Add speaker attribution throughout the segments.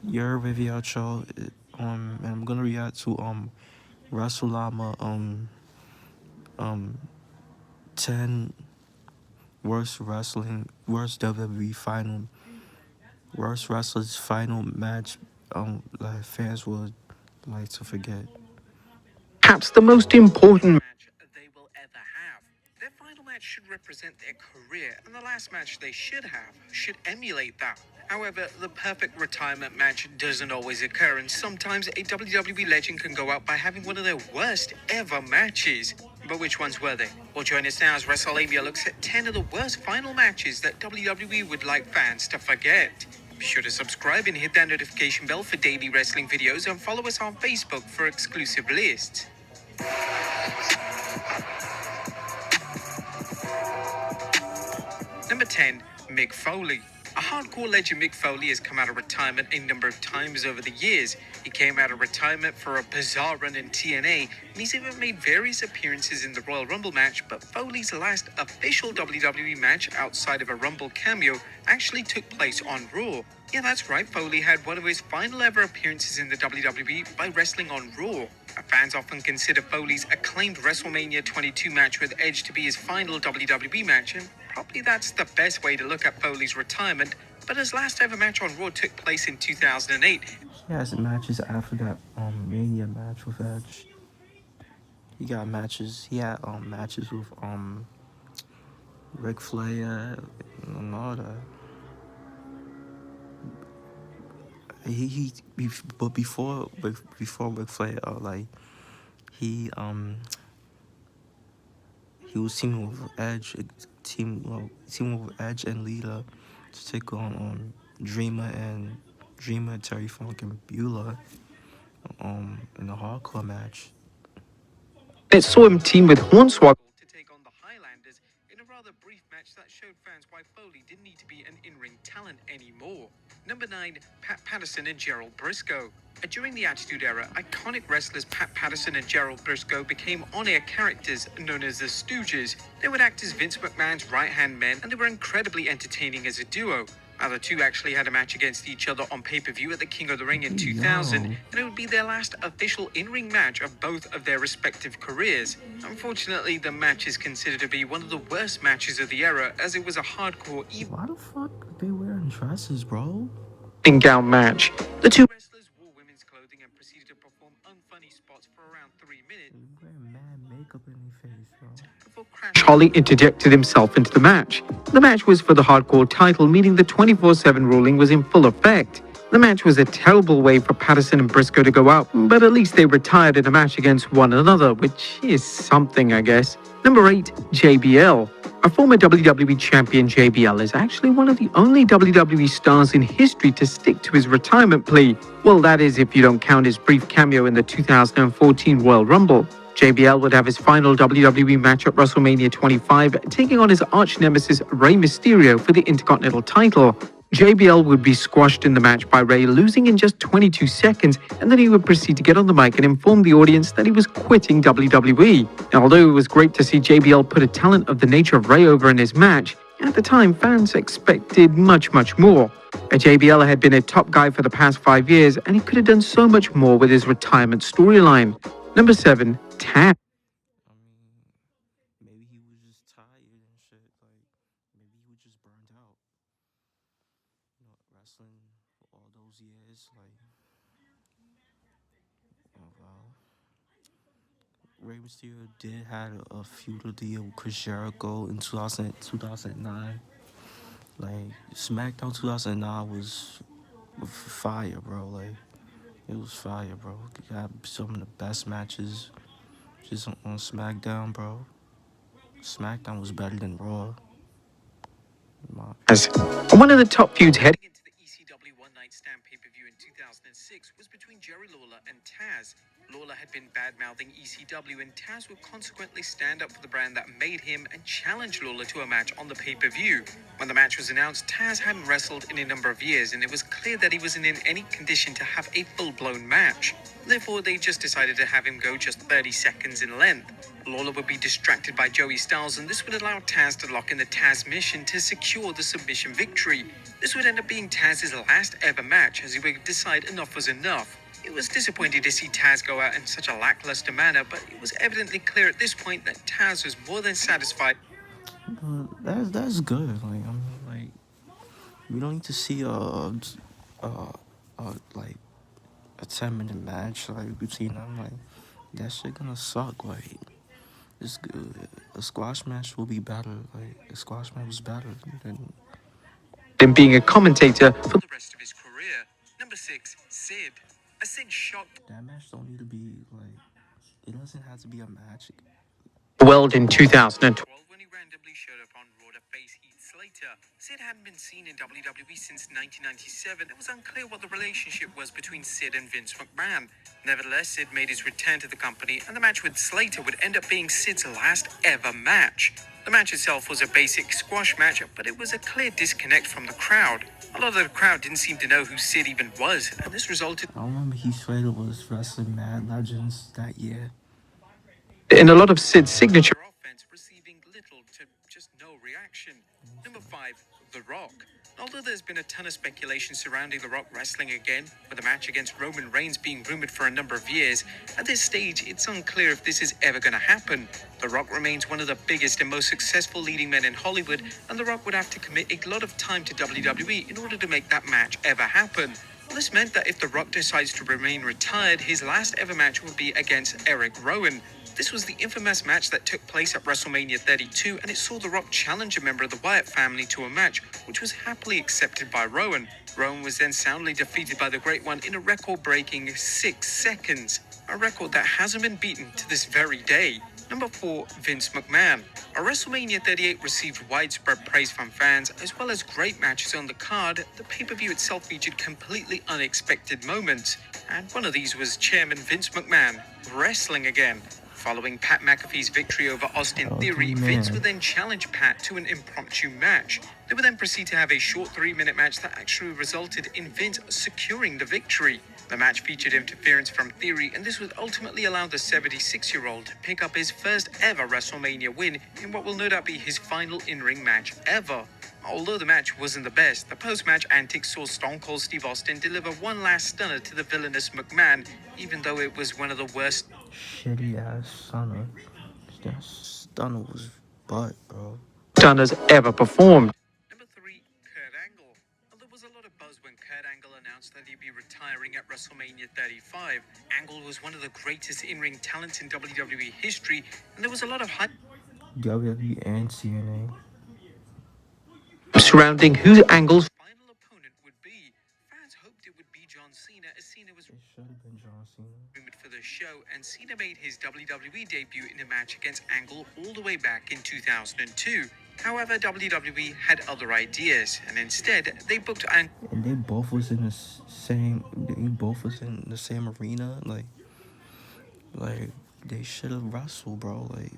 Speaker 1: your review show. And I'm gonna react to WrestleLama um 10 worst WWE worst wrestlers final match like fans would like to forget.
Speaker 2: Perhaps the most important match they will ever have. Their final match should represent their career, and the last match they should emulate that. However, the perfect retirement match doesn't always occur, and sometimes a WWE legend can go out by having one of their worst ever matches. But which ones were they? Well, join us now as WrestleMania looks at 10 of the worst final matches that WWE would like fans to forget. Be sure to subscribe and hit that notification bell for daily wrestling videos, and follow us on Facebook for exclusive lists. Number 10, Mick Foley. A hardcore legend, Mick Foley has come out of retirement a number of times over the years. He came out of retirement for a bizarre run in TNA, and he's even made various appearances in the Royal Rumble match, but Foley's last official WWE match outside of a Rumble cameo actually took place on Raw. Yeah, that's right, Foley had one of his final ever appearances in the WWE by wrestling on Raw. Fans often consider Foley's acclaimed WrestleMania 22 match with Edge to be his final WWE match, and probably that's the best way to look at Foley's retirement, but his last ever match on Raw took place in 2008.
Speaker 1: He has matches after that Mania match with Edge. He got matches. He had matches with Ric Flair and all that. But before Ric Flair, like he he was teaming with Edge, teaming with Edge and Lita to take on Dreamer, Terry Funk and Beulah in a hardcore match.
Speaker 2: It saw him team with Hornswoggle to take on the Highlanders in a rather brief match that showed fans why Foley didn't need to be an in-ring talent anymore. Number 9, Pat Patterson and Gerald Briscoe. During the Attitude Era, iconic wrestlers Pat Patterson and Gerald Briscoe became on-air characters known as the Stooges. They would act as Vince McMahon's right-hand men, and they were incredibly entertaining as a duo. Now, the two actually had a match against each other on pay-per-view at the King of the Ring in 2000, and it would be their last official in-ring match of both of their respective careers. Unfortunately, the match is considered to be one of the worst matches of the era, as it was a hardcore
Speaker 1: Why the fuck they wearing dresses, bro?
Speaker 2: evening gown match. The two wrestlers wore women's clothing and proceeded to perform unfunny spots for around 3 minutes.
Speaker 1: They wearing mad makeup in their face, bro.
Speaker 2: Before Crash Holly interjected himself into the match. The match was for the hardcore title, meaning the 24/7 ruling was in full effect. The match was a terrible way for Patterson and Briscoe to go out, but at least they retired in a match against one another, which is something, I guess. Number 8, JBL. A former WWE champion, JBL is actually one of the only WWE stars in history to stick to his retirement plea. Well, that is if you don't count his brief cameo in the 2014 Royal Rumble. JBL would have his final WWE match at WrestleMania 25, taking on his arch nemesis Rey Mysterio for the Intercontinental title. JBL would be squashed in the match by Rey, losing in just 22 seconds, and then he would proceed to get on the mic and inform the audience that he was quitting WWE. Now, although it was great to see JBL put a talent of the nature of Rey over in his match, at the time fans expected much more. JBL had been a top guy for the past 5 years, and he could have done so much more with his retirement storyline. Number 7, Taz.
Speaker 1: I mean, maybe he was just tired and shit. Like, maybe he was just burned out. You know, wrestling for all those years. Like, oh, wow. Rey Mysterio did have a feudal deal with Chris Jericho in 2009. Like, SmackDown 2009 was fire, bro. Like, it was fire, bro. You got some of the best matches just on SmackDown, bro. SmackDown was better than Raw.
Speaker 2: As one of the top feuds heading into the ECW One Night Stand pay-per-view in 2006 was between Jerry Lawler and Taz. Lawler had been bad-mouthing ECW, and Taz would consequently stand up for the brand that made him and challenge Lawler to a match on the pay-per-view. When the match was announced, Taz hadn't wrestled in a number of years, and it was clear that he wasn't in any condition to have a full-blown match. Therefore, they just decided to have him go just 30 seconds in length. Lawler would be distracted by Joey Styles, and this would allow Taz to lock in the Taz mission to secure the submission victory. This would end up being Taz's last ever match, as he would decide enough was enough. It was disappointing to see Taz go out in such a lackluster manner, but it was evidently clear at this point that Taz was more than satisfied.
Speaker 1: That's good. Like I mean, like we don't need to see like a 10-minute match like between them. Like that shit gonna suck. Like it's good. A squash match will be better. Like a squash match was better than
Speaker 2: being a commentator for the rest of his career. Number 6, Sid. A Sid shocked
Speaker 1: that match. Don't need to be like. It doesn't have to be a match.
Speaker 2: the world in 2012 when he randomly showed up on Raw to face Heath Slater. Sid hadn't been seen in WWE since 1997. It was unclear what the relationship was between Sid and Vince McMahon. Nevertheless, Sid made his return to the company, and the match with Slater would end up being Sid's last ever match. The match itself was a basic squash match, but it was a clear disconnect from the crowd. A lot of the crowd didn't seem to know who Sid even was, and this resulted
Speaker 1: I remember Heath Slater was wrestling Mad Legends that year.
Speaker 2: in a lot of Sid's signature offense receiving little to just no reaction. Number 5, The Rock. Although there's been a ton of speculation surrounding The Rock wrestling again, with a match against Roman Reigns being rumored for a number of years, at this stage it's unclear if this is ever going to happen. The Rock remains one of the biggest and most successful leading men in Hollywood, and The Rock would have to commit a lot of time to WWE in order to make that match ever happen. This meant that if The Rock decides to remain retired, his last ever match would be against Eric Rowan. This was the infamous match that took place at WrestleMania 32, and it saw The Rock challenge a member of the Wyatt family to a match, which was happily accepted by Rowan. Rowan was then soundly defeated by the Great One in a record-breaking 6 seconds, a record that hasn't been beaten to this very day. Number 4, Vince McMahon. WrestleMania 38 received widespread praise from fans, as well as great matches on the card. The pay-per-view itself featured completely unexpected moments, and one of these was Chairman Vince McMahon wrestling again. Following Pat McAfee's victory over Austin Theory, Vince would then challenge Pat to an impromptu match. They would then proceed to have a short 3-minute match that actually resulted in Vince securing the victory. The match featured interference from Theory, and this would ultimately allow the 76-year-old to pick up his first ever WrestleMania win in what will no doubt be his final in-ring match ever. Although the match wasn't the best, the post-match antics saw Stone Cold Steve Austin deliver one last stunner to the villainous McMahon, even though it was one of the worst
Speaker 1: shitty ass stunner. That stunner was butt, bro.
Speaker 2: stunners ever performed. Number 3, Kurt Angle. Well, there was a lot of buzz when Kurt Angle announced that he'd be retiring at WrestleMania 35. Angle was one of the greatest in-ring talents in WWE history, and there was a lot of hype
Speaker 1: WWE and TNA
Speaker 2: surrounding who Angle's final opponent would be. Fans hoped it would be John Cena, as Cena was
Speaker 1: It should have been John Cena.
Speaker 2: rumored for the show, and Cena made his WWE debut in a match against Angle all the way back in 2002. However, WWE had other ideas, and instead they booked Angle.
Speaker 1: And they both was in the same. They both was in the same arena. Like they should have wrestled, bro. Like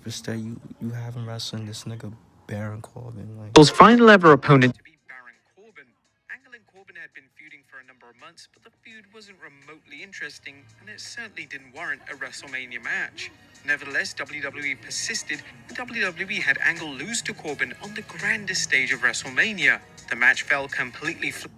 Speaker 1: instead you haven't wrestling this nigga Baron Corbin. Like
Speaker 2: Angle's final ever opponent to be Baron Corbin. Angle and Corbin had been feuding for a number of months, but the feud wasn't remotely interesting, and it certainly didn't warrant a WrestleMania match. Nevertheless, WWE persisted, and WWE had Angle lose to Corbin on the grandest stage of WrestleMania. The match fell completely flat.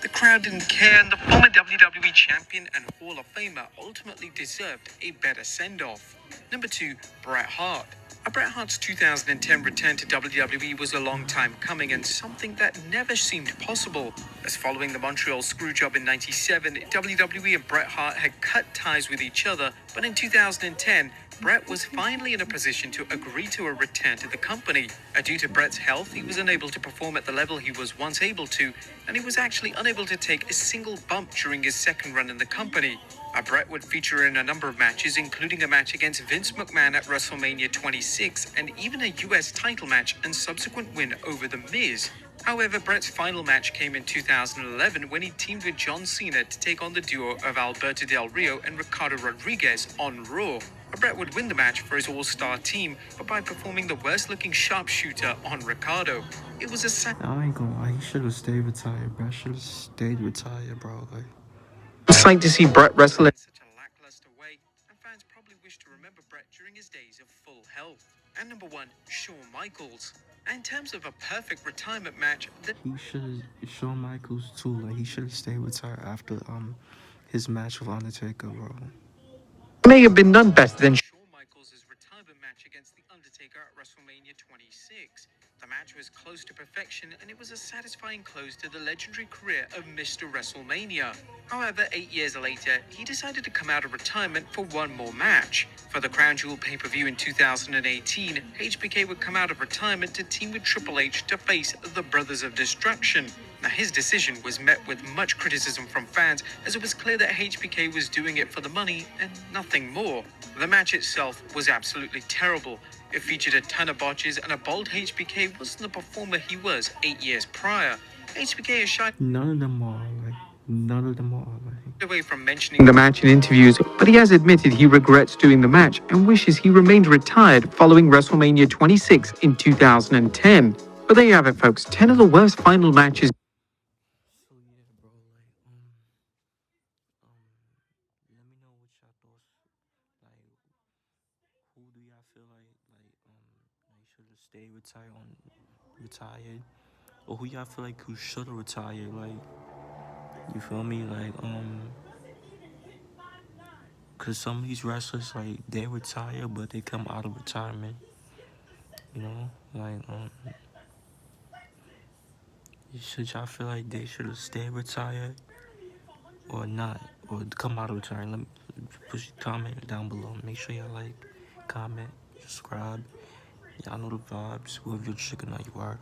Speaker 2: The crowd didn't care, and the former WWE champion and Hall of Famer ultimately deserved a better send-off. Number 2, Bret Hart. Bret Hart's 2010 return to WWE was a long time coming, and something that never seemed possible. As following the Montreal Screwjob in '97, WWE and Bret Hart had cut ties with each other, but in 2010, Bret was finally in a position to agree to a return to the company. Due to Bret's health, he was unable to perform at the level he was once able to, and he was actually unable to take a single bump during his second run in the company. Bret would feature in a number of matches, including a match against Vince McMahon at WrestleMania 26, and even a US title match and subsequent win over The Miz. However, Bret's final match came in 2011 when he teamed with John Cena to take on the duo of Alberto Del Rio and Ricardo Rodriguez on Raw. Bret would win the match for his all-star team, but by performing the worst-looking sharpshooter on Ricardo. It was a
Speaker 1: I ain't gonna lie, he should have stayed retired, bro. Should have stayed retired, bro. Like,
Speaker 2: sight to see Bret wrestle in such a lackluster way, and fans probably wish to remember Bret during his days of full health. And number 1, Shawn Michaels. And in terms of a perfect retirement match,
Speaker 1: he should have, Shawn Michaels too. Like, he should have stayed retired after his match with Undertaker, bro.
Speaker 2: May have been none better than Shawn Michaels' retirement match against The Undertaker at WrestleMania 26. The match was close to perfection, and it was a satisfying close to the legendary career of Mr. WrestleMania. However, 8 years later, he decided to come out of retirement for one more match. For the Crown Jewel pay-per-view in 2018, HBK would come out of retirement to team with Triple H to face the Brothers of Destruction. Now, his decision was met with much criticism from fans, as it was clear that HBK was doing it for the money and nothing more. The match itself was absolutely terrible. It featured a ton of botches, and a bold HBK wasn't the performer he was 8 years prior. HBK has shied
Speaker 1: None of them are, like, none of them are, like.
Speaker 2: away from mentioning the match in interviews, but he has admitted he regrets doing the match and wishes he remained retired following WrestleMania 26 in 2010. But there you have it, folks. 10 of the worst final matches.
Speaker 1: So yeah, bro, like, let me know what y'all thoughts. Like, who do y'all feel like should have stayed retired, or who y'all feel like who should have retired? Like, you feel me? Like, cause some of these wrestlers, like, they retire, but they come out of retirement. You know, like, should y'all feel like they should have stayed retired or not, or come out of retirement? Let me push comment down below. Make sure y'all like, comment, subscribe. Y'all know the vibes. Whoever you're checking out, you are.